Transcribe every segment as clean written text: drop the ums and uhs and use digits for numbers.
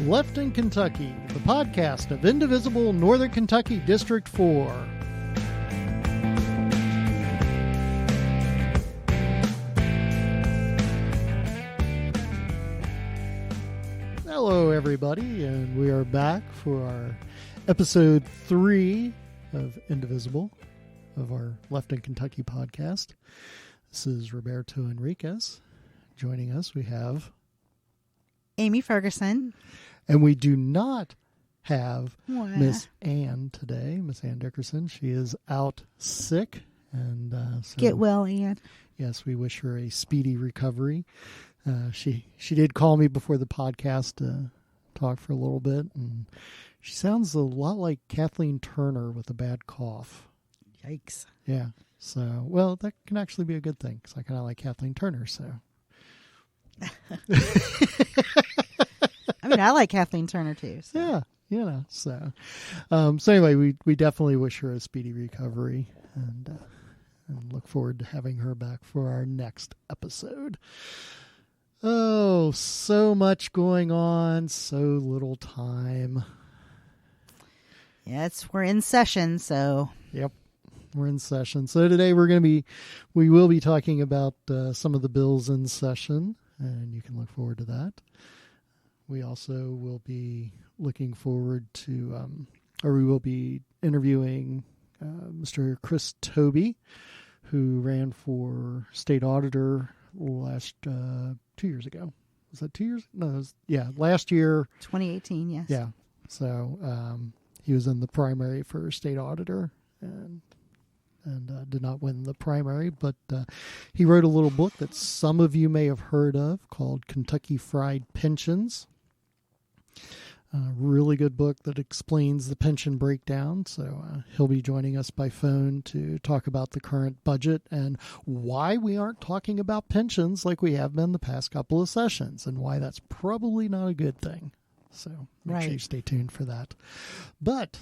Left in Kentucky, the podcast of Indivisible, Northern Kentucky District 4. Hello, everybody, and we are back for our episode 3 of Indivisible, of our Left in Kentucky podcast. This is Roberto Henriquez. Joining us, we have Amy Ferguson. And we do not have Miss Ann today, Miss Ann Dickerson. She is out sick. And so, get well, Ann. Yes, we wish her a speedy recovery. She did call me before the podcast to talk for a little bit, and she sounds a lot like Kathleen Turner with a bad cough. Yikes. Yeah. So, well, that can actually be a good thing, because I kind of like Kathleen Turner, so. I mean, I like Kathleen Turner too. So. Yeah, you know. So anyway, we definitely wish her a speedy recovery, and look forward to having her back for our next episode. Oh, so much going on, so little time. Yeah, we're in session, so. Yep, we're in session. So today we will be talking about some of the bills in session, and you can look forward to that. We also will be looking forward to, we will be interviewing Mr. Chris Tobe, who ran for state auditor last 2 years ago. Was that 2 years? No, last year. 2018, yes. Yeah. So he was in the primary for state auditor and did not win the primary, but he wrote a little book that some of you may have heard of called Kentucky Fried Pensions. Really good book that explains the pension breakdown. So he'll be joining us by phone to talk about the current budget and why we aren't talking about pensions like we have been the past couple of sessions, and why that's probably not a good thing. So make sure you stay tuned for that. But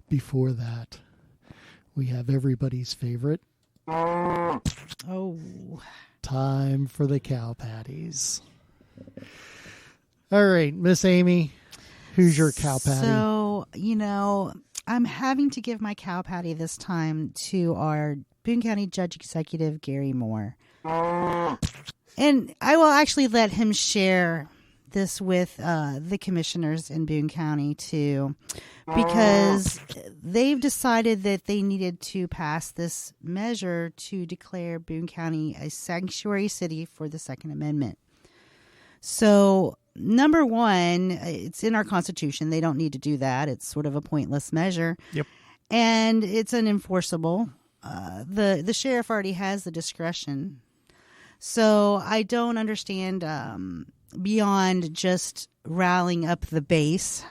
before that, we have everybody's favorite. Oh. Time for the cow patties. All right, Miss Amy, who's your cow patty? So, I'm having to give my cow patty this time to our Boone County Judge Executive, Gary Moore. And I will actually let him share this with the commissioners in Boone County too, because they've decided that they needed to pass this measure to declare Boone County a sanctuary city for the Second Amendment. So, number one, it's in our Constitution. They don't need to do that. It's sort of a pointless measure. Yep. And it's unenforceable. The sheriff already has the discretion. So I don't understand, beyond just rallying up the base,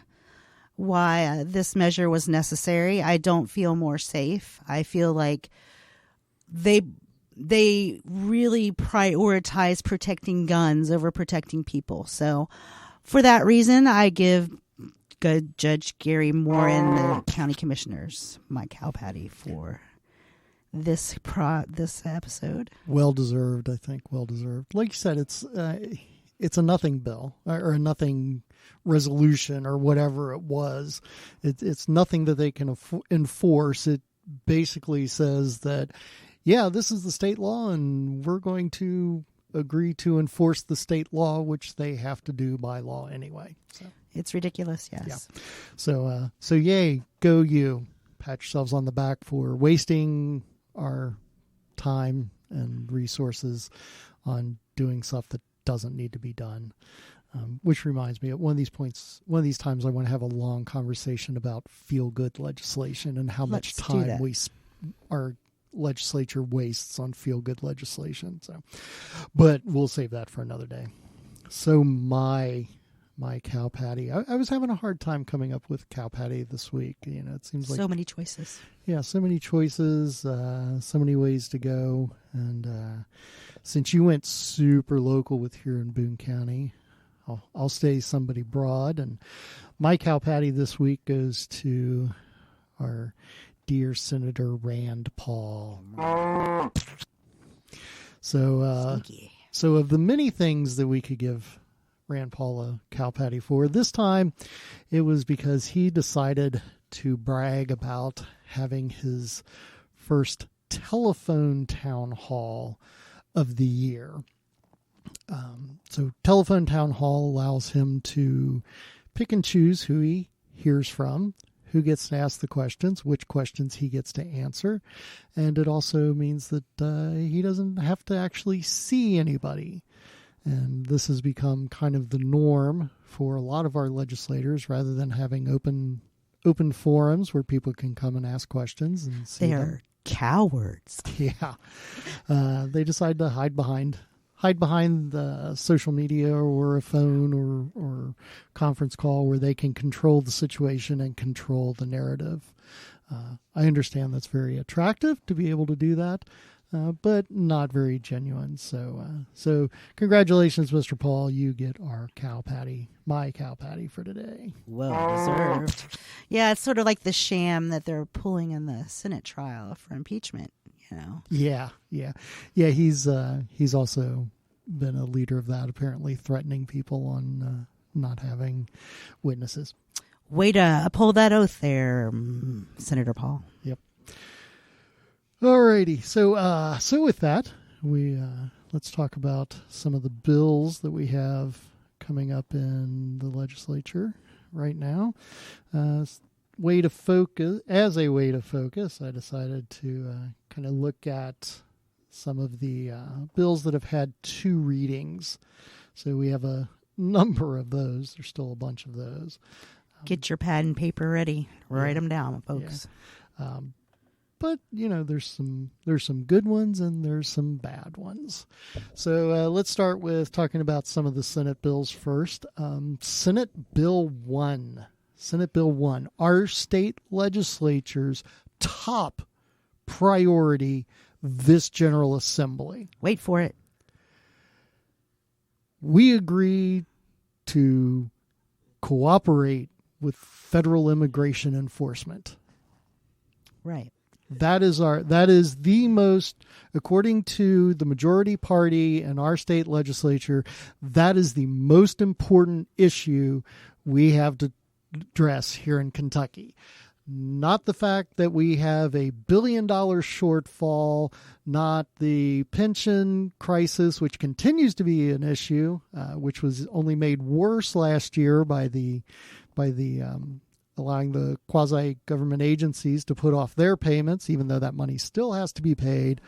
why this measure was necessary. I don't feel more safe. I feel like they really prioritize protecting guns over protecting people. So for that reason, I give Judge Gary Moore and the county commissioners my cow patty for this episode. Well deserved, I think. Well deserved. Like you said, it's a nothing bill or a nothing resolution or whatever it was. It's nothing that they can enforce. It basically says that, yeah, this is the state law, and we're going to agree to enforce the state law, which they have to do by law anyway. So it's ridiculous, yes. Yeah. So yay, go you. Pat yourselves on the back for wasting our time and resources on doing stuff that doesn't need to be done. Which reminds me, at one of these times, I want to have a long conversation about feel-good legislation and how much time our legislature wastes on feel-good legislation. But we'll save that for another day. So my cow patty, I was having a hard time coming up with cow patty this week. It seems like so many choices. Yeah, so many choices, so many ways to go. And since you went super local with here in Boone County, I'll stay somebody broad. And my cow patty this week goes to our dear Senator Rand Paul. So of the many things that we could give ran Paul a cow patty for. This time it was because he decided to brag about having his first telephone town hall of the year. So telephone town hall allows him to pick and choose who he hears from, who gets to ask the questions, which questions he gets to answer. And it also means that he doesn't have to actually see anybody. And this has become kind of the norm for a lot of our legislators, rather than having open forums where people can come and ask questions and see They them. are cowards. Yeah. They decide to hide behind the social media or a phone or conference call where they can control the situation and control the narrative. I understand that's very attractive to be able to do that, but not very genuine. So congratulations, Mr. Paul. You get our cow patty, my cow patty for today. Well deserved. Yeah, it's sort of like the sham that they're pulling in the Senate trial for impeachment. Yeah. He's also been a leader of that, apparently threatening people on not having witnesses. Way to uphold that oath there, Senator Paul. Yep. Alrighty. So with that, we let's talk about some of the bills that we have coming up in the legislature right now. As a way to focus, I decided to kind of look at some of the bills that have had 2 readings. So we have a number of those. There's still a bunch of those. Get your pad and paper ready. Write them down, folks. Yeah. But there's some good ones and there's some bad ones. So let's start with talking about some of the Senate bills first. Senate Bill 1. Our state legislature's top priority this General Assembly. Wait for it. We agree to cooperate with federal immigration enforcement. Right. That is the most, according to the majority party and our state legislature, that is the most important issue we have to address here in Kentucky. Not the fact that we have a $1 billion shortfall, not the pension crisis, which continues to be an issue, which was only made worse last year by the allowing the quasi-government agencies to put off their payments, even though that money still has to be paid.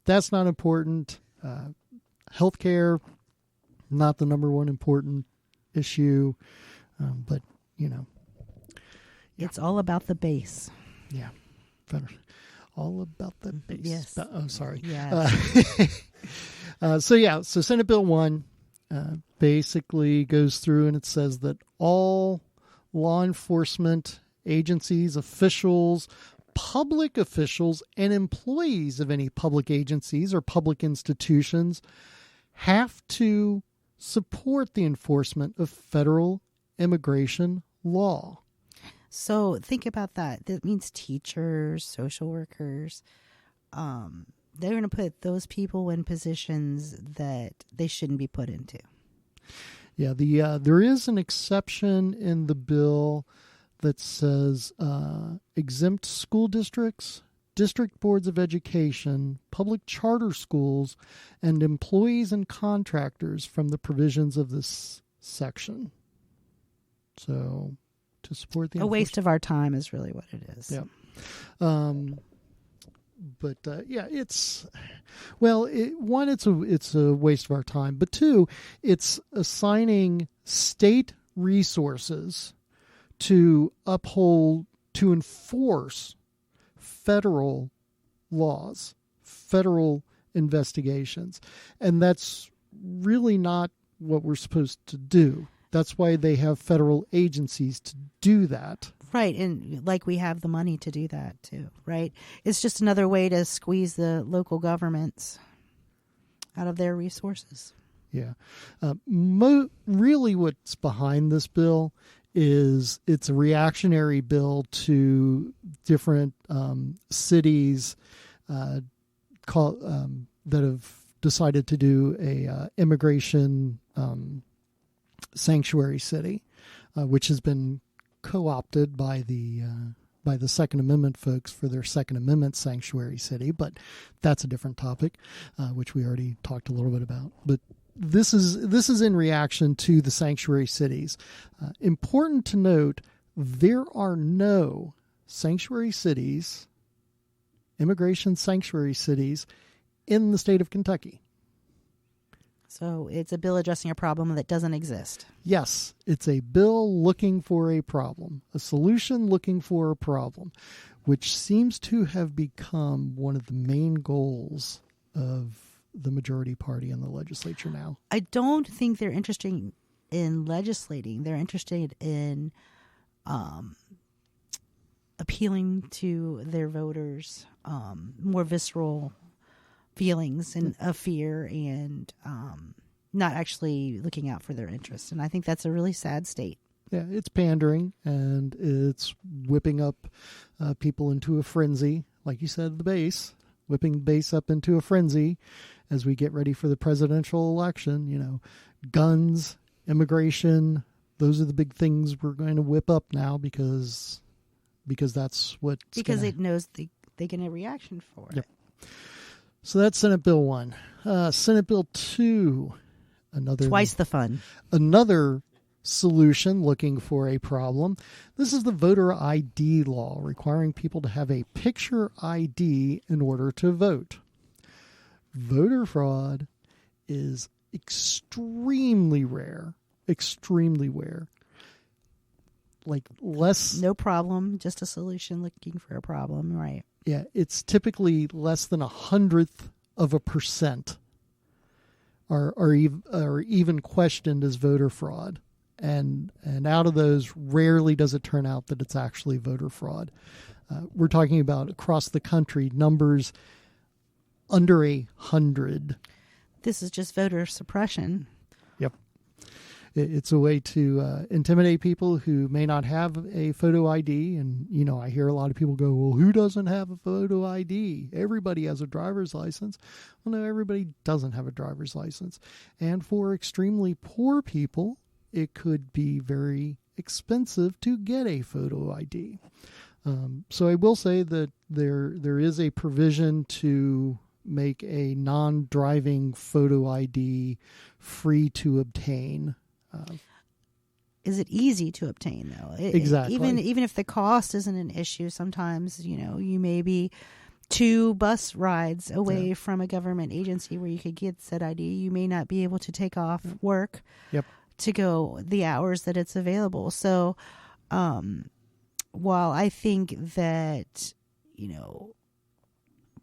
That's not important. Healthcare, not the number one important issue, but It's all about the base. Yeah. All about the base. Yes. Oh, sorry. Yes. So Senate Bill 1 basically goes through and it says that all law enforcement agencies, officials, public officials, and employees of any public agencies or public institutions have to support the enforcement of federal immigration law. So think about that. That means teachers, social workers. They're going to put those people in positions that they shouldn't be put into. Yeah, there is an exception in the bill that says exempt school districts, district boards of education, public charter schools, and employees and contractors from the provisions of this section. So to support the a waste of our time is really what it is. Yeah. It's a waste of our time, but 2, it's assigning state resources to enforce federal laws, federal investigations, and that's really not what we're supposed to do. That's why they have federal agencies to do that. Right, and like we have the money to do that too, right? It's just another way to squeeze the local governments out of their resources. Yeah. Really what's behind this bill is it's a reactionary bill to different cities that have decided to do a immigration sanctuary city, which has been co-opted by the Second Amendment folks for their Second Amendment sanctuary city, but that's a different topic, which we already talked a little bit about. But this is in reaction to the sanctuary cities. Important to note, there are no sanctuary cities, immigration sanctuary cities, in the state of Kentucky. So it's a bill addressing a problem that doesn't exist. Yes, it's a bill looking for a problem, a solution looking for a problem, which seems to have become one of the main goals of the majority party in the legislature now. I don't think they're interested in legislating. They're interested in appealing to their voters' more visceral feelings and of fear, and not actually looking out for their interests. And I think that's a really sad state. Yeah, it's pandering, and it's whipping up people into a frenzy. Like you said, the base, whipping the base up into a frenzy as we get ready for the presidential election. You know, guns, immigration, those are the big things we're going to whip up now because that's what... Because it knows they get a reaction for Yep. it. So that's Senate Bill 1. Senate Bill 2, twice the fun. Another solution looking for a problem. This is the voter ID law, requiring people to have a picture ID in order to vote. Voter fraud is extremely rare. Like less... No problem, just a solution looking for a problem, right? Yeah, it's typically less than 0.1% are even questioned as voter fraud. And out of those, rarely does it turn out that it's actually voter fraud. We're talking about across the country, numbers under 100. This is just voter suppression. Yep. It's a way to intimidate people who may not have a photo ID. And, you know, I hear a lot of people go, well, who doesn't have a photo ID? Everybody has a driver's license. Well, no, everybody doesn't have a driver's license. And for extremely poor people, it could be very expensive to get a photo ID. So I will say that there is a provision to make a non-driving photo ID free to obtain. Is it easy to obtain, though? Exactly. Even if the cost isn't an issue, sometimes, you know, you may be 2 bus rides away from a government agency where you could get said ID. You may not be able to take off work to go the hours that it's available. So while I think that, you know,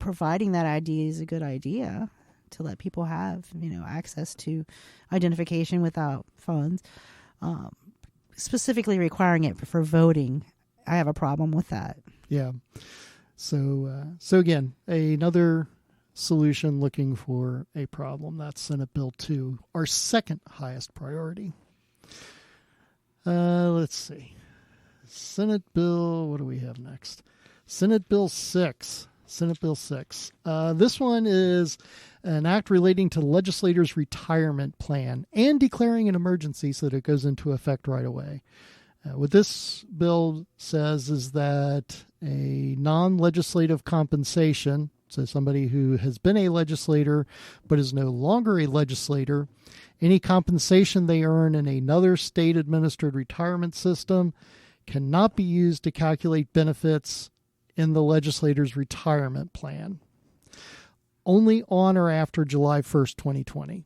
providing that ID is a good idea to let people have, you know, access to identification without phones, specifically requiring it for voting, I have a problem with that. Yeah. So again, another solution looking for a problem. That's Senate Bill 2, our second highest priority. Let's see. Senate Bill, what do we have next? Senate Bill 6. Senate Bill 6. This one is an act relating to legislators' retirement plan and declaring an emergency so that it goes into effect right away. What this bill says is that a non-legislative compensation, so somebody who has been a legislator but is no longer a legislator, any compensation they earn in another state-administered retirement system cannot be used to calculate benefits in the legislator's retirement plan, only on or after July 1st, 2020.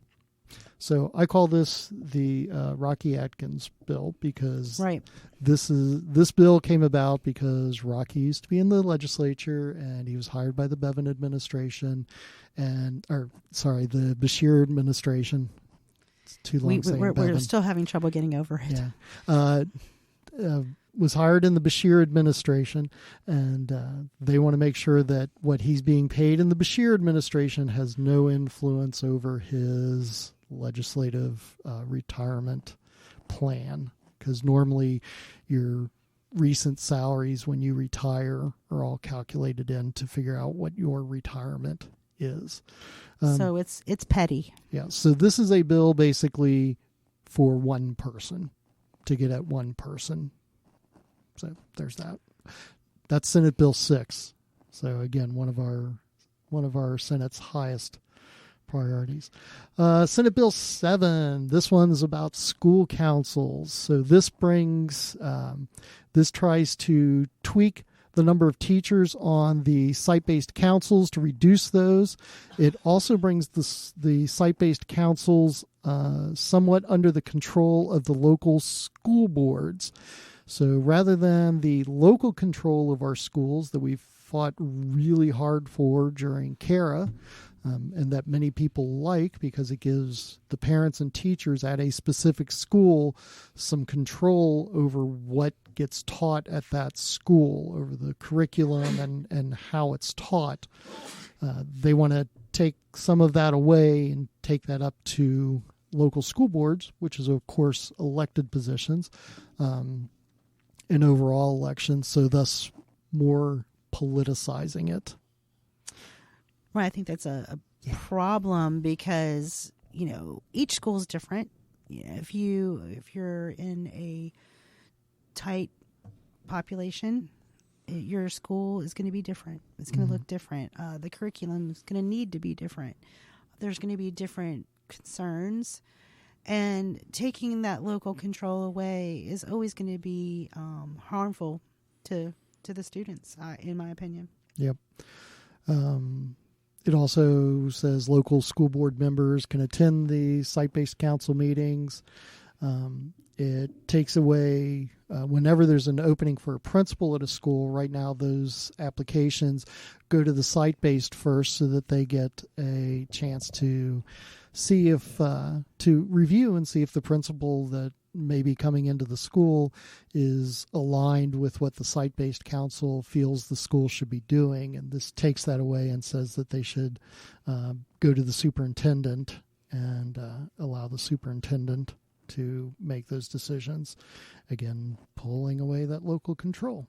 So I call this the Rocky Atkins bill because this bill came about because Rocky used to be in the legislature and he was hired by the Bevin administration the Beshear administration. It's too long saying we're Bevin. still having trouble getting over it. Yeah. Was hired in the Beshear administration, and they want to make sure that what he's being paid in the Beshear administration has no influence over his legislative retirement plan, because normally your recent salaries when you retire are all calculated in to figure out what your retirement is. So it's petty. Yeah. So this is a bill basically for one person, to get at one person. So there's that. That's Senate Bill 6. So again, one of our Senate's highest priorities. Senate Bill 7. This one is about school councils. So this tries to tweak the number of teachers on the site-based councils to reduce those. It also brings the site-based councils somewhat under the control of the local school boards. So rather than the local control of our schools that we've fought really hard for during CARA, and that many people like because it gives the parents and teachers at a specific school some control over what gets taught at that school, over the curriculum and how it's taught. They want to take some of that away and take that up to local school boards, which is, of course, elected positions in overall elections, so thus more politicizing it. Right, I think that's a problem because, each school is different. If you're in a tight population, your school is going to be different. It's going to look different. The curriculum is going to need to be different. There's going to be different concerns, and taking that local control away is always going to be harmful to the students, in my opinion. Yep. It also says local school board members can attend the site-based council meetings. It takes away, whenever there's an opening for a principal at a school, right now those applications go to the site-based first so that they get a chance to see if, to review and see if the principal that may be coming into the school is aligned with what the site-based council feels the school should be doing. And this takes that away and says that they should go to the superintendent and allow the superintendent to make those decisions. Again, pulling away that local control.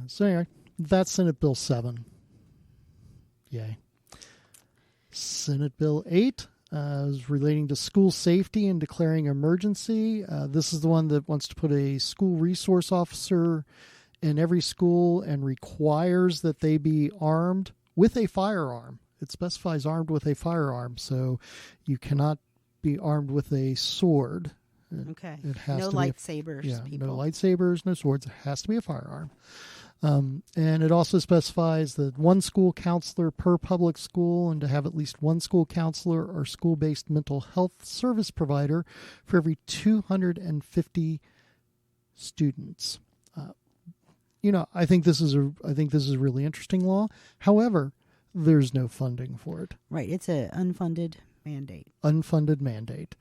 So anyway, that's Senate Bill 7. Yay. Senate Bill 8 is relating to school safety and declaring emergency. This is the one that wants to put a school resource officer in every school and requires that they be armed with a firearm. It specifies armed with a firearm, so you cannot be armed with a sword. Okay. It has no to lightsabers, be people. No lightsabers, no swords. It has to be a firearm. And it also specifies that one school counselor per public school and to have at least one school counselor or school-based mental health service provider for every 250 students. I think this is a really interesting law. However, there's no funding for it. Right. It's an unfunded mandate. Unfunded mandate.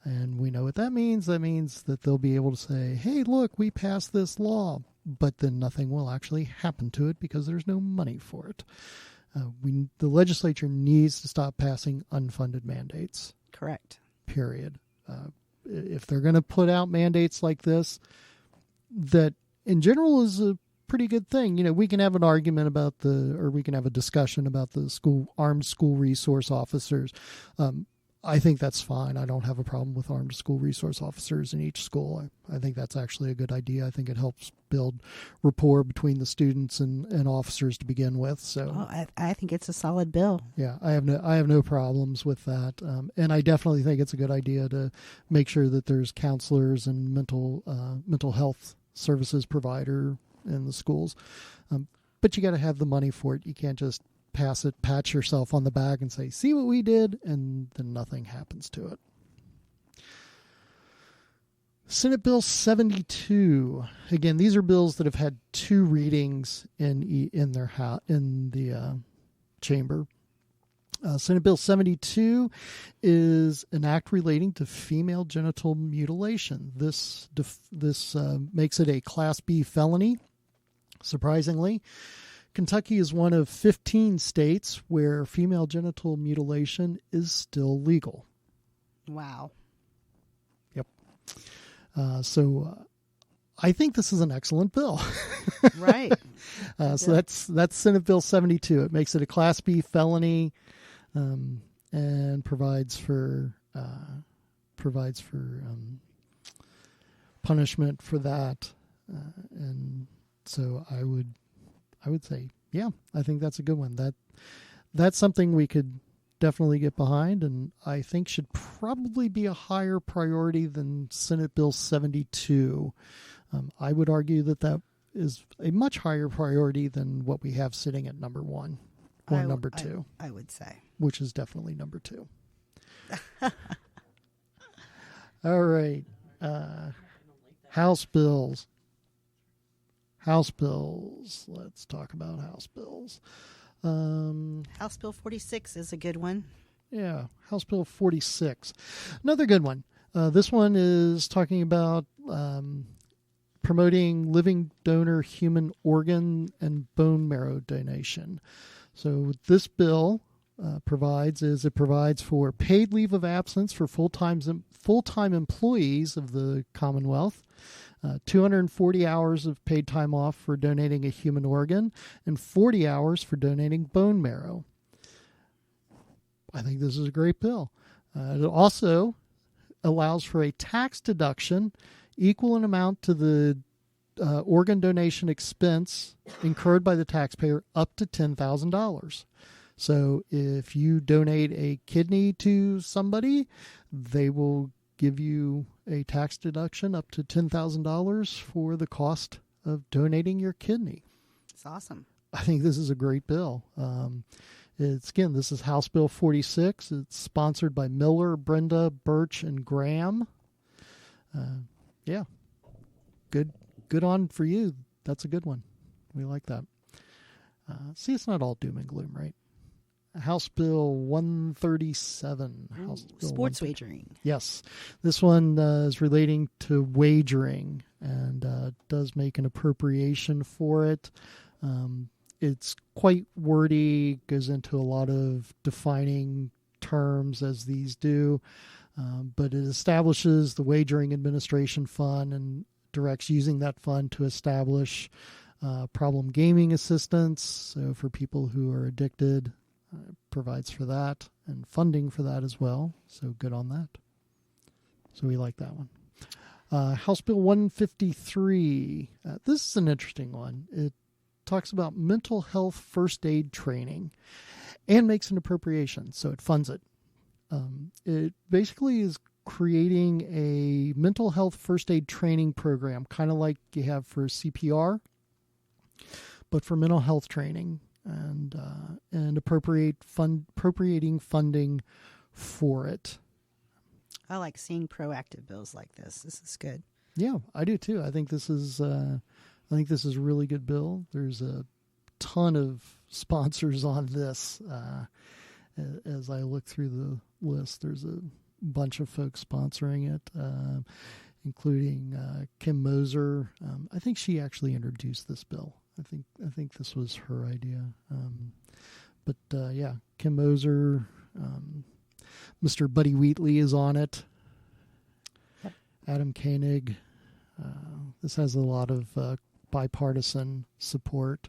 And we know what that means. That means that they'll be able to say, hey, look, we passed this law. But then nothing will actually happen to it because there's no money for it. The legislature needs to stop passing unfunded mandates. Correct. Period. If they're going to put out mandates like this, that in general is a pretty good thing. We can have an argument about we can have a discussion about the armed school resource officers. I think that's fine. I don't have a problem with armed school resource officers in each school. I think that's actually a good idea. I think it helps build rapport between the students and officers to begin with. So I think it's a solid bill. Yeah, I have no problems with that. And I definitely think it's a good idea to make sure that there's counselors and mental health services provider in the schools. But you got to have the money for it. You can't just pass it, pat yourself on the back and say, see what we did, and then nothing happens to it. Senate Bill 72. Again, these are bills that have had two readings in the chamber. Senate Bill 72 is an act relating to female genital mutilation. This makes it a Class B felony, surprisingly. Kentucky is one of 15 states where female genital mutilation is still legal. Wow. Yep. So I think this is an excellent bill. Right. So that's Senate Bill 72. It makes it a Class B felony and provides for provides for punishment for that, and so I would say, yeah, I think that's a good one. That's something we could definitely get behind, and I think should probably be a higher priority than Senate Bill 72. I would argue that is a much higher priority than what we have sitting at number 1 or number 2. I would say. Which is definitely number 2. All right. House bills. House bills. Let's talk about House bills. House Bill 46 is a good one. Yeah, House Bill 46. Another good one. This one is talking about promoting living donor human organ and bone marrow donation. So this bill provides for paid leave of absence for full-time employees of the Commonwealth, 240 hours of paid time off for donating a human organ, and 40 hours for donating bone marrow. I think this is a great bill. It also allows for a tax deduction equal in amount to the organ donation expense incurred by the taxpayer up to $10,000. So if you donate a kidney to somebody, they will give you a tax deduction up to $10,000 for the cost of donating your kidney. It's awesome. I think this is a great bill. This is House Bill 46. It's sponsored by Miller, Brenda, Birch, and Graham. Yeah. Good on for you. That's a good one. We like that. See, it's not all doom and gloom, right? House Bill 137. Sports wagering. Yes. This one is relating to wagering and does make an appropriation for it. It's quite wordy, goes into a lot of defining terms as these do, but it establishes the Wagering Administration Fund and directs using that fund to establish problem gaming assistance. So for people who are addicted, provides for that and funding for that as well. So good on that. So we like that one. House Bill 153. This is an interesting one. It talks about mental health first aid training and makes an appropriation. So it funds it. It basically is creating a mental health first aid training program, kind of like you have for CPR, but for mental health training, and appropriating funding for it. I like seeing proactive bills like this. This is good. Yeah, I do too. I think this is a really good bill. There's a ton of sponsors on this. As I look through the list, there's a bunch of folks sponsoring it, including Kim Moser. I think she actually introduced this bill. I think this was her idea. But Kim Moser, Mr. Buddy Wheatley is on it. Adam Koenig. This has a lot of bipartisan support.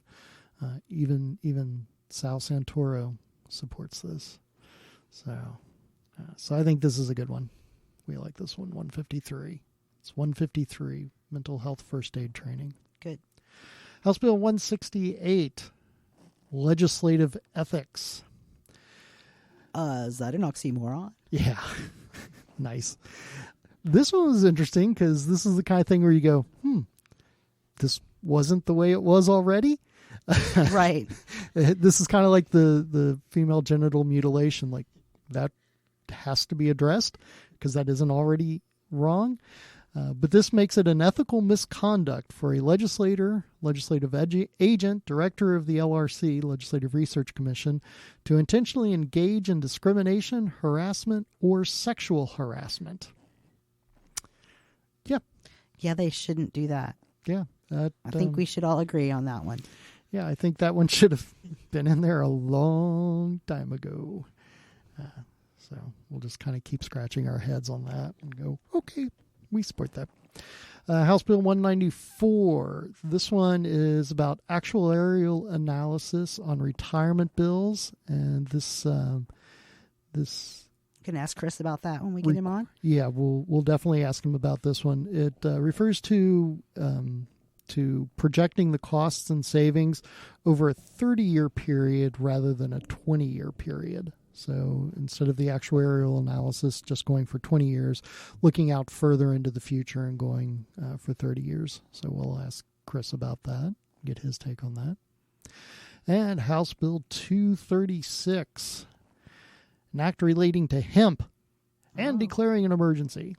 Even Sal Santoro supports this. So I think this is a good one. We like this one, 153. It's 153, mental health first aid training. Good. House Bill 168, legislative ethics. Is that an oxymoron? Yeah. Nice. This one was interesting because this is the kind of thing where you go, this wasn't the way it was already. Right. This is kind of like the female genital mutilation. Like, that has to be addressed because that isn't already wrong. But this makes it an ethical misconduct for a legislative agent, director of the LRC, Legislative Research Commission, to intentionally engage in discrimination, harassment, or sexual harassment. Yeah. Yeah, they shouldn't do that. Yeah. I think we should all agree on that one. Yeah, I think that one should have been in there a long time ago. So we'll just kind of keep scratching our heads on that and go, okay, we support that. House Bill 194. This one is about actuarial analysis on retirement bills, and this Can ask Chris about that when we get him on. Yeah, we'll definitely ask him about this one. It refers to projecting the costs and savings over a 30-year period rather than a 20-year period. So instead of the actuarial analysis just going for 20 years, looking out further into the future and going for 30 years. So we'll ask Chris about that, get his take on that. And House Bill 236, an act relating to hemp and declaring an emergency.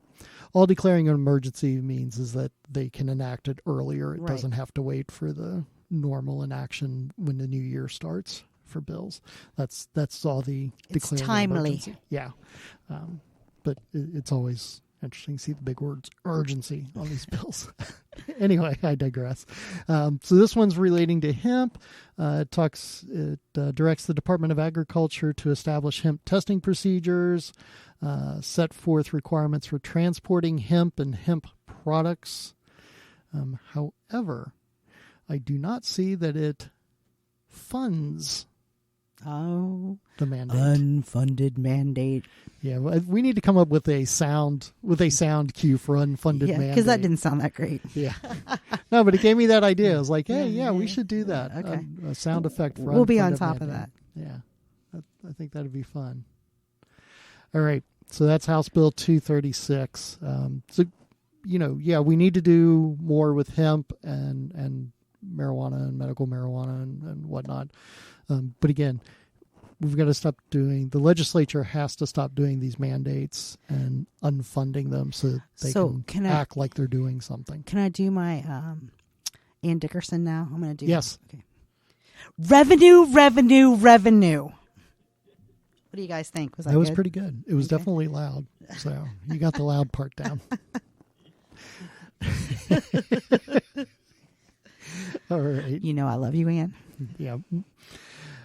All declaring an emergency means is that they can enact it earlier. It doesn't have to wait for the normal enaction when the new year starts for bills. That's all the declaring. It's timely. Emergency. Yeah. But it's always interesting to see the big words urgency on these bills. Anyway, I digress. So this one's relating to hemp. It directs the Department of Agriculture to establish hemp testing procedures, set forth requirements for transporting hemp and hemp products. However, I do not see that it funds the mandate. Unfunded mandate. Yeah, we need to come up with a sound cue for unfunded mandate. Because that didn't sound that great. Yeah. No, but it gave me that idea. I was like, hey, we should do that. Okay. A sound effect for we'll be on unfunded top mandate. of that. Yeah. I think that'd be fun. All right. So that's House Bill 236. We need to do more with hemp and marijuana and medical marijuana and whatnot. But again, we've got to stop the legislature has to stop doing these mandates and unfunding them so they can act like they're doing something. Can I do my Ann Dickerson now? I'm going to do Yes. Okay. Revenue. What do you guys think? That was pretty good. It was definitely loud. So you got the loud part down. All right. You know I love you, Ann. Yeah.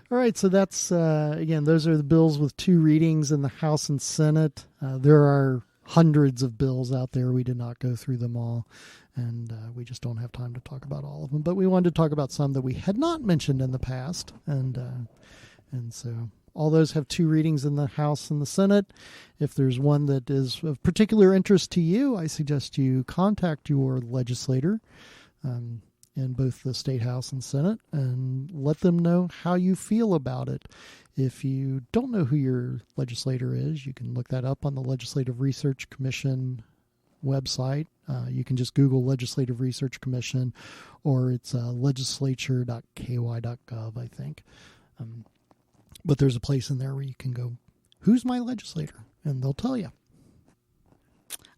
All right, so that's, again, those are the bills with 2 readings in the House and Senate. There are hundreds of bills out there. We did not go through them all, and we just don't have time to talk about all of them. But we wanted to talk about some that we had not mentioned in the past, and so all those have 2 readings in the House and the Senate. If there's one that is of particular interest to you, I suggest you contact your legislator in both the State House and Senate and let them know how you feel about it. If you don't know who your legislator is, you can look that up on the Legislative Research Commission website. You can just Google Legislative Research Commission, or it's legislature.ky.gov, I think. But there's a place in there where you can go, who's my legislator? And they'll tell you.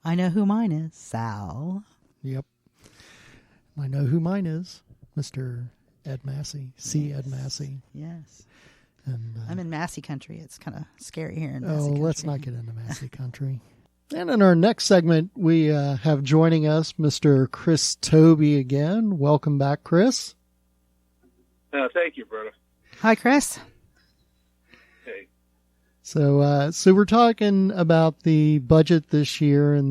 I know who mine is. Sal. Yep. I know who mine is, Mr. Ed Massey, Ed Massey. Yes. And I'm in Massey country. It's kind of scary here in Massey country. Let's not get into Massey country. And in our next segment, we have joining us Mr. Chris Tobe again. Welcome back, Chris. Thank you, Roberto. Hi, Chris. Hey. So we're talking about the budget this year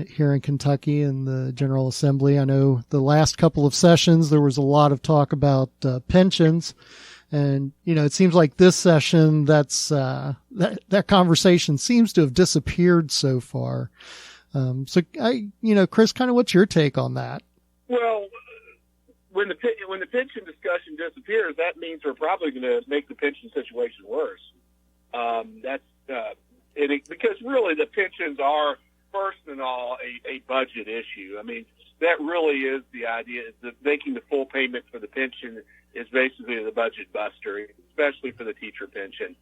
here in Kentucky in the General Assembly. I know the last couple of sessions there was a lot of talk about pensions, and it seems like this session that conversation seems to have disappeared so far. Chris, kind of what's your take on that? Well, when the pension discussion disappears, that means we're probably going to make the pension situation worse. Because really the pensions are first and all a budget issue. I mean, that really is the idea, is that making the full payment for the pension is basically the budget buster, especially for the teacher pension.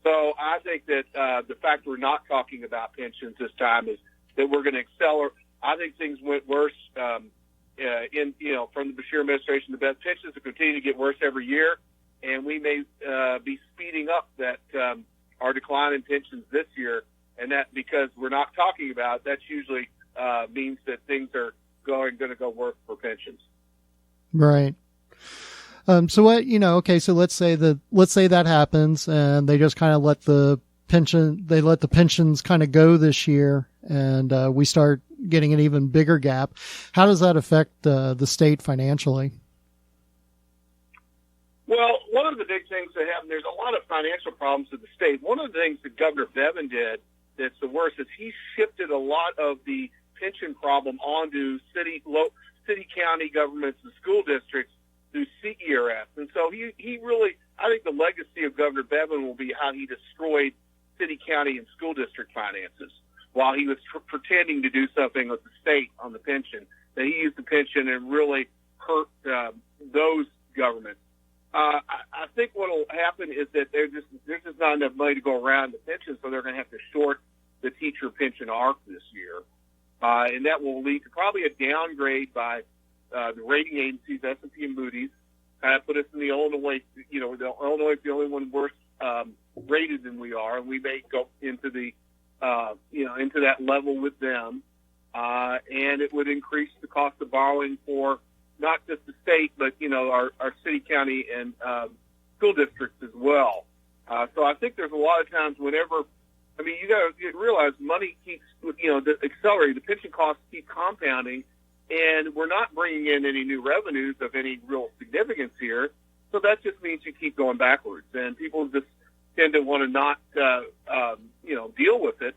So I think that the fact we're not talking about pensions this time is that we're going to accelerate. I think things went worse from the Beshear administration. The pensions will continue to get worse every year, and we may be speeding up that our decline in pensions this year, and that because we're not talking about it, that usually means that things are going to go worse for pensions. Right. So what, so let's say that happens and they just kind of let the pensions kind of go this year, and we start getting an even bigger gap. How does that affect the state financially? Well, one of the big things that happened, there's a lot of financial problems in the state. One of the things that Governor Bevin did that's the worst is he shifted a lot of the pension problem onto city, county governments and school districts through CERF. And so he really, I think the legacy of Governor Bevin will be how he destroyed city, county, and school district finances while he was pretending to do something with the state on the pension. That he used the pension and really hurt those governments. I think what will happen is that there's just not enough money to go around the pension, so they're going to have to short the teacher pension arc this year. And that will lead to probably a downgrade by the rating agencies, S&P and Moody's, put us in the Illinois, Illinois is the only one worse rated than we are, and we may go into the, into that level with them. And it would increase the cost of borrowing for not just the state, but, our city, county, and school districts as well. So I think there's a lot of times whenever, you got to realize money keeps, accelerating. The pension costs keep compounding, and we're not bringing in any new revenues of any real significance here. So that just means you keep going backwards, and people just tend to want to not, deal with it.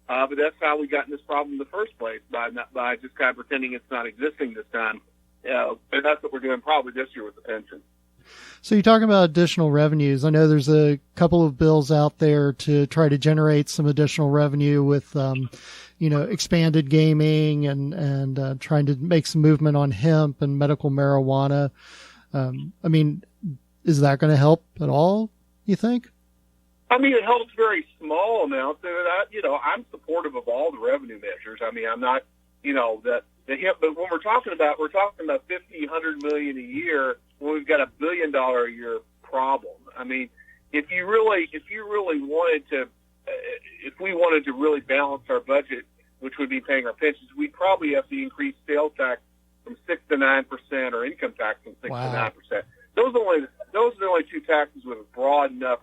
But that's how we got in this problem in the first place, by just kind of pretending it's not existing this time. And that's what we're doing probably this year with the pension. So you're talking about additional revenues. I know there's a couple of bills out there to try to generate some additional revenue with, expanded gaming and trying to make some movement on hemp and medical marijuana. Is that going to help at all, you think? It helps very small amounts. I'm supportive of all the revenue measures. I'm not, but when we're talking about 50, 100 million a year when we've got $1 billion a year problem. If we wanted to really balance our budget, which would be paying our pensions, we'd probably have to increase sales tax from 6 to 9% or income tax from 6 to 9%. Those are the only two taxes with a broad enough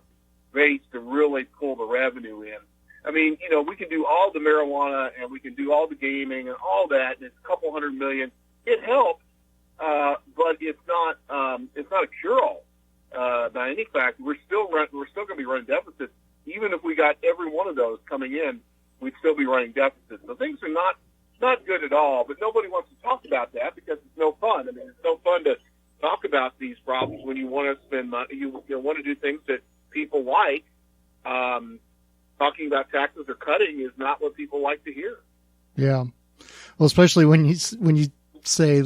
base to really pull the revenue in. We can do all the marijuana and we can do all the gaming and all that, and it's a couple $100 million. It helps, but it's not a cure-all by any fact. We're still going to be running deficits, even if we got every one of those coming in. We'd still be running deficits. So things are not good at all. But nobody wants to talk about that because it's no fun. It's no fun to talk about these problems when you want to spend money. You want to do things that people like. Talking about taxes or cutting is not what people like to hear. Yeah. Well, especially when you say,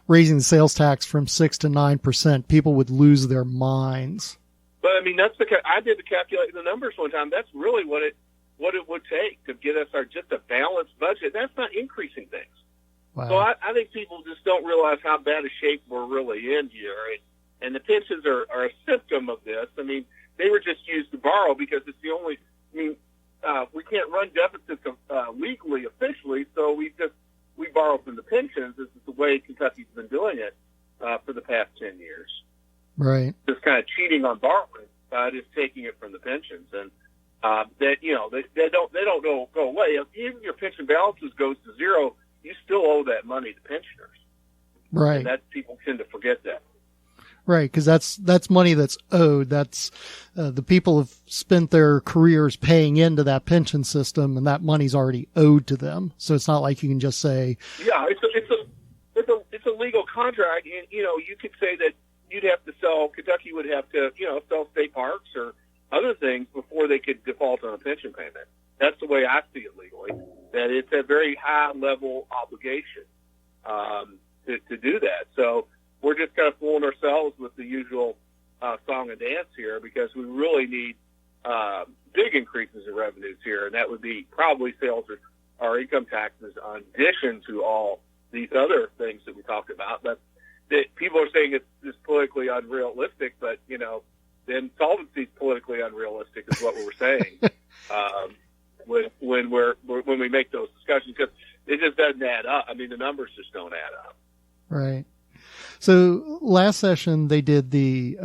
raising the sales tax from 6 to 9%, people would lose their minds. But I did the numbers one time. That's really what it would take to get us just a balanced budget. That's not increasing things. Wow. So I think people just don't realize how bad a shape we're really in here. And the pensions are a symptom of this. They were just used to borrow because it's the only, we can't run deficits legally, officially, so we borrow from the pensions. This is the way Kentucky's been doing it for the past 10 years. Right. Just kind of cheating on borrowing, just taking it from the pensions. And they don't go away. If even your pension balances goes to zero, you still owe that money to pensioners. Right. And people tend to forget that. Right, because that's money that's owed. That's the people have spent their careers paying into that pension system, and that money's already owed to them. So it's not like you can just say, yeah, it's a legal contract, and you could say that you'd have to Kentucky would have to sell state parks or other things before they could default on a pension payment. That's the way I see it legally. That it's a very high level obligation to do that. So we're just kind of fooling ourselves with the usual song and dance here because we really need big increases in revenues here, and that would be probably sales or income taxes in addition to all these other things that we talked about. But people are saying it's politically unrealistic, but then insolvency is politically unrealistic is what we're saying when we make those discussions because it just doesn't add up. The numbers just don't add up. Right. So last session they did the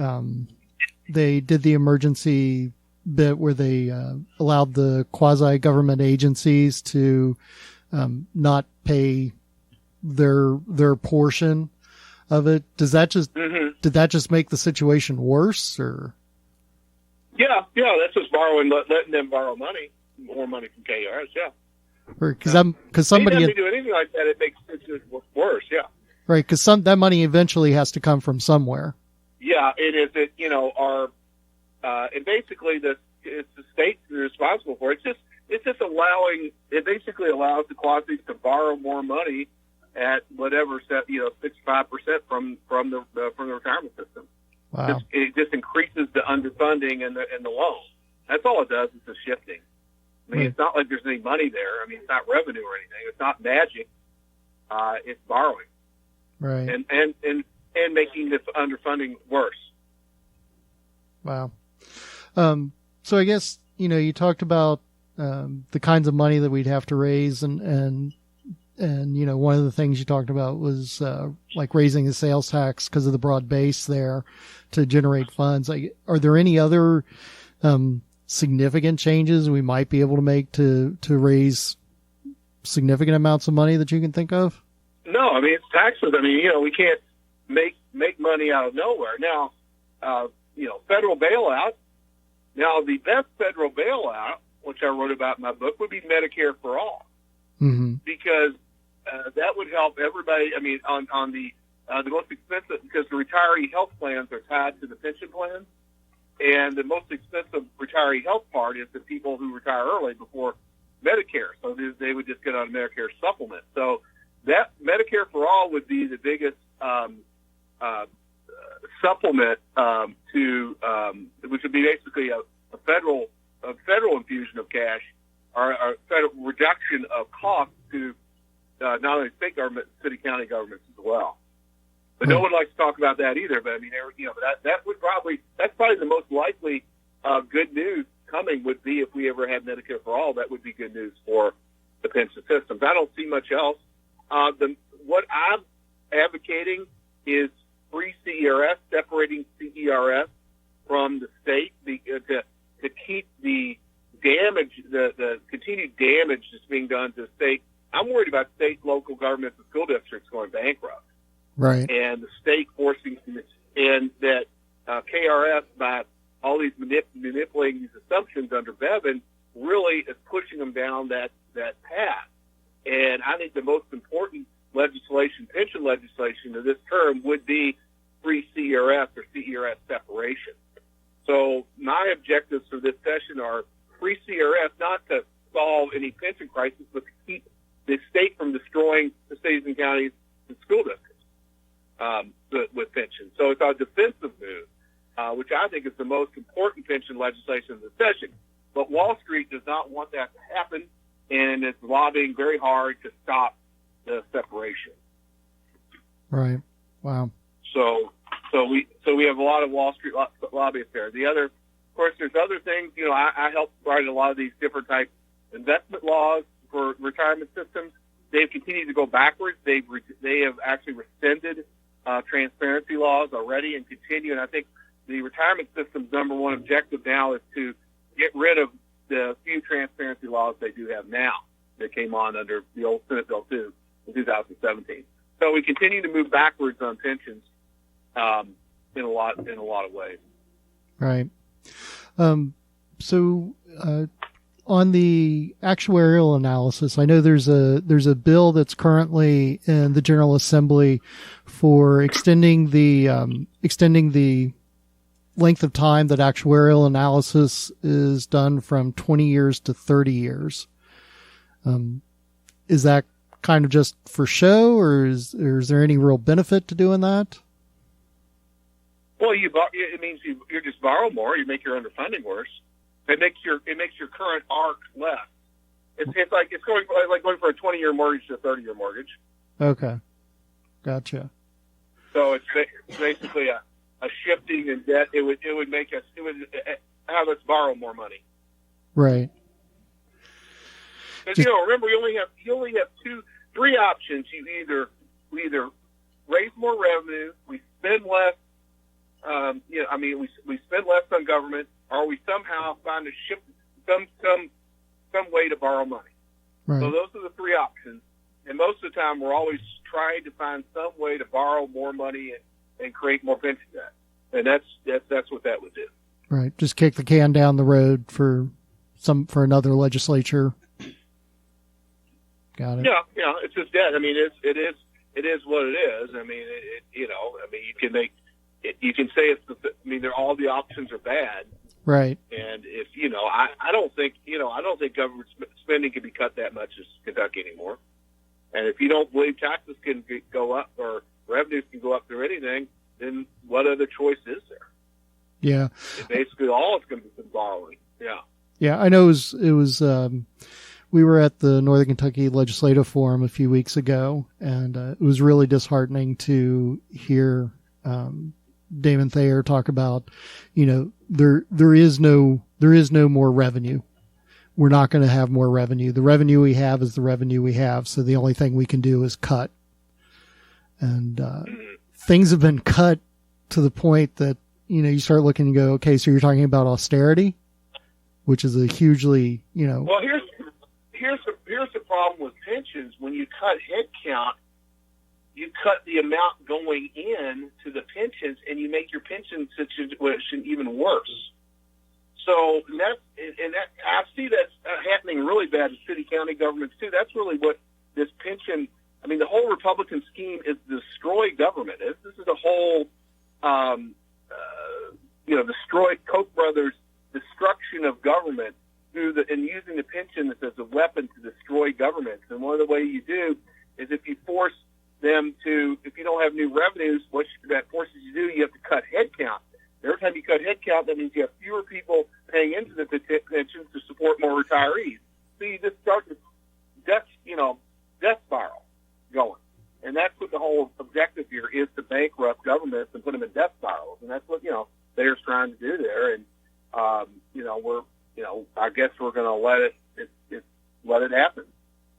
emergency bit where they allowed the quasi-government agencies to not pay their portion of it. Did that just make the situation worse, or? Yeah, that's just borrowing, letting them borrow money. more money from KRS. Yeah. Because somebody they do anything like that, it makes it worse. Yeah. Right, because that money eventually has to come from somewhere. Yeah, it is. And basically it's the state responsible for it. It's just allowing. It basically allows the quasis to borrow more money at whatever 65% from the retirement system. Wow. It just increases the underfunding and the loan. That's all it does. Is the shifting. I mean, It's not like there's any money there. I mean, it's not revenue or anything. It's not magic. It's borrowing. Right. And making the underfunding worse. Wow. So I guess, you talked about the kinds of money that we'd have to raise and one of the things you talked about was like raising the sales tax because of the broad base there to generate funds. Are there any other significant changes we might be able to make to raise significant amounts of money that you can think of? No, I mean, it's taxes. I mean, we can't make money out of nowhere. Now, federal bailout. Now, the best federal bailout, which I wrote about in my book, would be Medicare for all, because that would help everybody. I mean, on the most expensive, because the retiree health plans are tied to the pension plans, and the most expensive retiree health part is the people who retire early before Medicare. So they would just get on a Medicare supplement. So that Medicare for all would be the biggest supplement to which would be basically a federal infusion of cash or a federal reduction of costs to not only state government, city, county governments as well. But no one likes to talk about that either. But I mean, that's probably the most likely good news coming would be if we ever had Medicare for all. That would be good news for the pension systems. I don't see much else. What I'm advocating is free CERS, separating CERS from the state to keep the damage, the continued damage that's being done to the state. I'm worried about state, local governments, and school districts going bankrupt. Right. And the state forcing, and that KRS, by all these manipulating these assumptions under Bevin, really is pushing them down that path. And I think the most important pension legislation of this term would be free CERS or CERS separation. So my objectives for this session are free CERS, not to solve any pension crisis, but to keep the state from destroying the cities and counties and school districts with pensions. So it's a defensive move, which I think is the most important pension legislation of the session. But Wall Street does not want that to happen, and it's lobbying very hard to stop the separation. Right. Wow. So we have a lot of Wall Street lobbyists there. Of course, there's other things. I helped write a lot of these different type investment laws for retirement systems. They've continued to go backwards. They have actually rescinded transparency laws already and continue. And I think the retirement system's number one objective now is to get rid of the few transparency laws they do have now that came on under the old Senate Bill 2 in 2017. So we continue to move backwards on pensions in a lot of ways. Right. On the actuarial analysis, I know there's a bill that's currently in the General Assembly for extending the length of time that actuarial analysis is done from 20 years to 30 years. Is that kind of just for show, or is there any real benefit to doing that? Well, it means you just borrow more. You make your underfunding worse. It makes your current arc less. It's going for a 20-year mortgage to a 30-year mortgage. Okay, gotcha. So it's basically a shifting in debt. It would have us borrow more money. Right. Because remember, you only have three options. We either raise more revenue, we spend less. We spend less on government, or we somehow find a shift, some way to borrow money. Right. So those are the three options. And most of the time, we're always trying to find some way to borrow more money and create more pension debt. And that's what that would do. Right. Just kick the can down the road for for another legislature. Got it. Yeah, it's just dead. I mean, it is what it is. I mean, you can say all the options are bad. Right. And if, I don't think government spending can be cut that much as Kentucky anymore. And if you don't believe taxes can go up or revenues can go up through anything, then what other choice is there? Yeah. Basically, all it's going to be borrowing. Yeah. Yeah, I know it was we were at the Northern Kentucky Legislative Forum a few weeks ago, and it was really disheartening to hear Damon Thayer talk about, there is no more revenue. We're not going to have more revenue. The revenue we have is the revenue we have. So the only thing we can do is cut. And things have been cut to the point that, you start looking and go, okay, so you're talking about austerity, which is a hugely, Well, here's the problem with pensions. When you cut headcount, you cut the amount going in to the pensions, and you make your pension situation even worse. So I see that's happening really bad in city county governments too. That's really what this pension. I mean, the whole Republican scheme is destroy government. This is a whole, destroy Koch brothers' destruction of government and using the pension as a weapon to destroy governments. And one of the ways you do is if you force them to, if you don't have new revenues, what that forces you to do, you have to cut headcount. Every time you cut headcount, that means you have fewer people paying into the pensions to support more retirees. So you just start this death spiral going. And that's what the whole objective here is, to bankrupt governments and put them in death spirals. And that's what, they're trying to do there. And, I guess we're going to let it happen,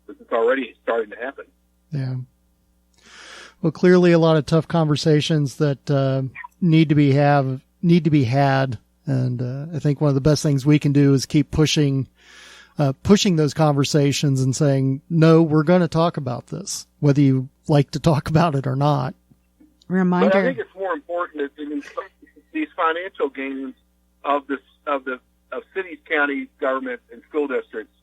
because it's already starting to happen. Yeah. Well, clearly a lot of tough conversations that need to be had, and I think one of the best things we can do is keep pushing those conversations and saying, no, we're going to talk about this, whether you like to talk about it or not. Reminder. But I think it's more important that these financial gains of cities, counties, governments, and school districts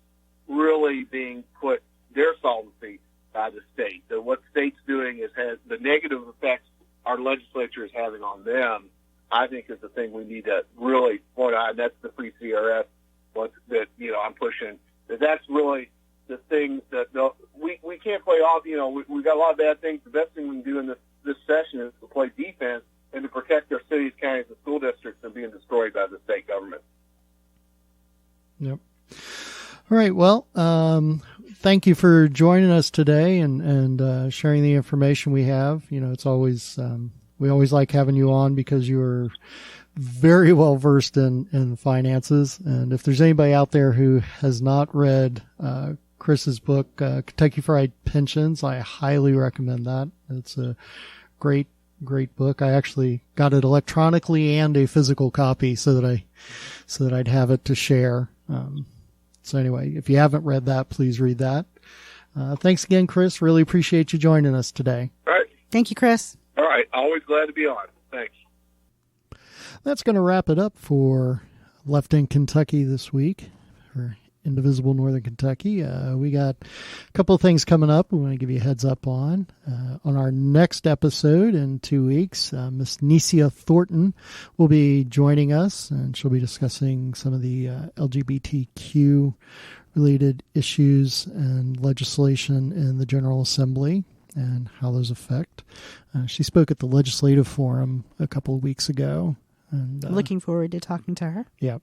really being put their solvency by the state. So what the state's doing has the negative effects our legislature is having on them, I think, is the thing we need to really point out. And that's the free CRS I'm pushing. That's really the thing that we can't play off. We've got a lot of bad things. The best thing we can do in this session is to play defense and to protect our cities, counties, and school districts from being destroyed by the state government. Yep. All right. Well, thank you for joining us today and sharing the information we have. It's always we always like having you on because you're very well versed in finances. And if there's anybody out there who has not read Chris's book, Kentucky Fried Pensions, I highly recommend that. It's a great book. I actually got it electronically and a physical copy so that I'd have it to share. So anyway, if you haven't read that, please read that. Thanks again, Chris. Really appreciate you joining us today. All right. Thank you, Chris. All right. Always glad to be on. Thanks. That's going to wrap it up for Left in Kentucky this week, for Indivisible Northern Kentucky. We got a couple of things coming up we want to give you a heads up on. On our next episode in 2 weeks, Miss Nesia Thornton will be joining us, and she'll be discussing some of the LGBTQ related issues and legislation in the General Assembly and how those affect. She spoke at the Legislative Forum a couple of weeks ago. And, looking forward to talking to her. Yeah.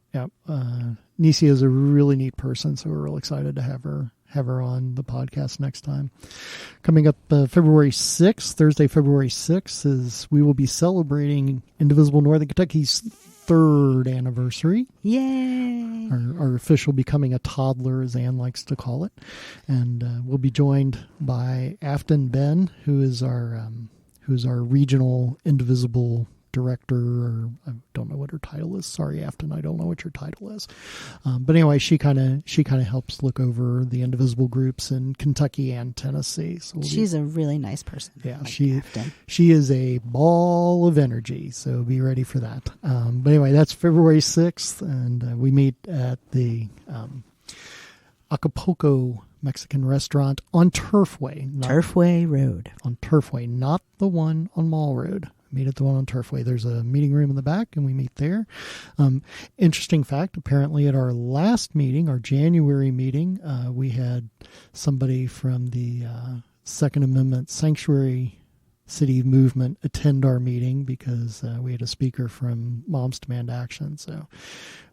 Nesia is a really neat person, so we're real excited to have her on the podcast next time. Coming up February 6th, Thursday, February 6th, we will be celebrating Indivisible Northern Kentucky's 3rd anniversary. Yay! Our official becoming a toddler, as Ann likes to call it. And we'll be joined by Afton Ben, who is our regional Indivisible director, or I don't know what her title is. Sorry, Afton, I don't know what your title is. But anyway, she kind of helps look over the Indivisible groups in Kentucky and Tennessee. So she's a really nice person. Yeah, like she is a ball of energy. So be ready for that. But anyway, that's February 6th, and we meet at the Acapulco Mexican restaurant on Turfway. Turfway Road. On Turfway, not the one on Mall Road. Meet at the one on Turfway. There's a meeting room in the back, and we meet there. Interesting fact, apparently at our last meeting, our January meeting, we had somebody from the Second Amendment Sanctuary City movement attend our meeting because we had a speaker from Moms Demand Action. So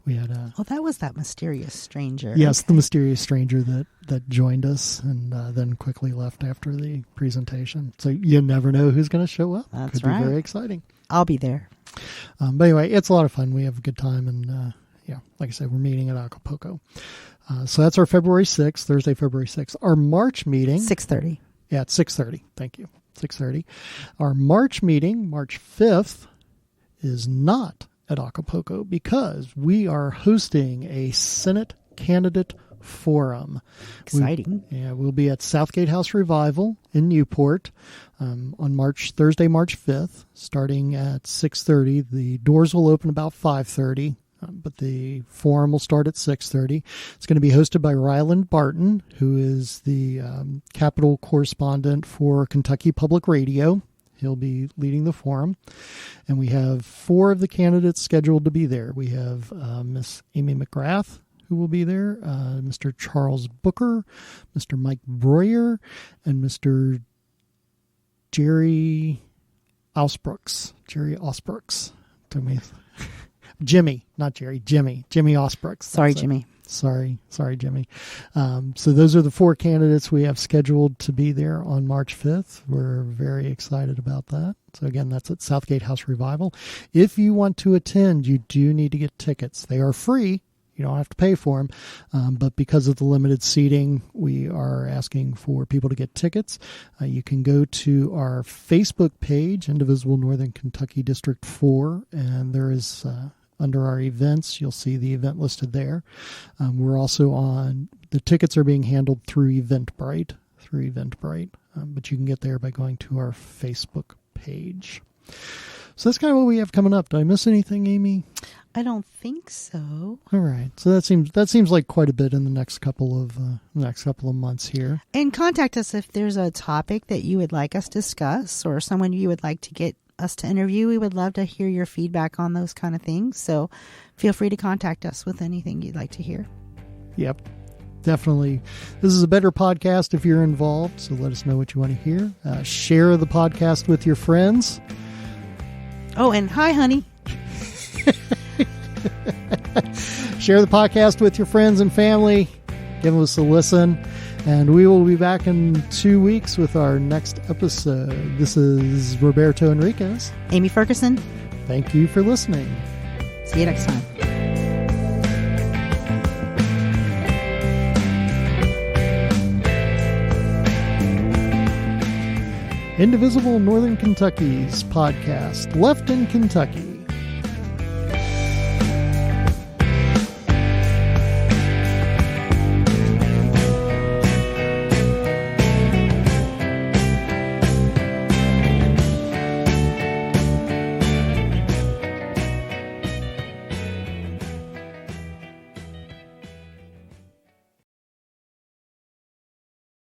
we had a... Oh, that was that mysterious stranger. Yes, okay. The mysterious stranger that joined us and then quickly left after the presentation. So you never know who's going to show up. That's Could right. be very exciting. I'll be there. But anyway, it's a lot of fun. We have a good time. And like I said, we're meeting at Acapulco. So that's our February 6th, Thursday, February 6th. Our March meeting... 6:30. Yeah, it's 6:30. Thank you. 6:30. Our March meeting, March 5th, is not at Acapulco because we are hosting a Senate candidate forum. Exciting. We'll be at Southgate House Revival in Newport on Thursday, March 5th, starting at 6:30. The doors will open about 5:30. But the forum will start at 6:30. It's going to be hosted by Ryland Barton, who is the Capitol correspondent for Kentucky Public Radio. He'll be leading the forum. And we have 4 of the candidates scheduled to be there. We have Miss Amy McGrath, who will be there, Mr. Charles Booker, Mr. Mike Breuer, and Mr. Jerry Osbrooks. Jimmy, not Jerry, Jimmy Osbrooks. Sorry, Jimmy. Sorry, Jimmy. So those are the 4 candidates we have scheduled to be there on March 5th. We're very excited about that. So again, that's at Southgate House Revival. If you want to attend, you do need to get tickets. They are free. You don't have to pay for them. But because of the limited seating, we are asking for people to get tickets. You can go to our Facebook page, Indivisible Northern Kentucky District 4, and there is... under our events, you'll see the event listed there. We're also the tickets are being handled through Eventbrite, but you can get there by going to our Facebook page. So that's kind of what we have coming up. Did I miss anything, Amy? I don't think so. All right. So that seems like quite a bit in the next couple of months here. And contact us if there's a topic that you would like us to discuss or someone you would like to get us to interview. We would love to hear your feedback on those kind of things. So feel free to contact us with anything you'd like to hear. Yep, definitely. This is a better podcast if you're involved. So let us know what you want to hear. Share the podcast with your friends. Oh, and hi, honey. Share the podcast with your friends and family. Give us a listen. And we will be back in 2 weeks with our next episode. This is Roberto Henriquez. Amy Ferguson. Thank you for listening. See you next time. Indivisible Northern Kentucky's podcast, Left in Kentucky.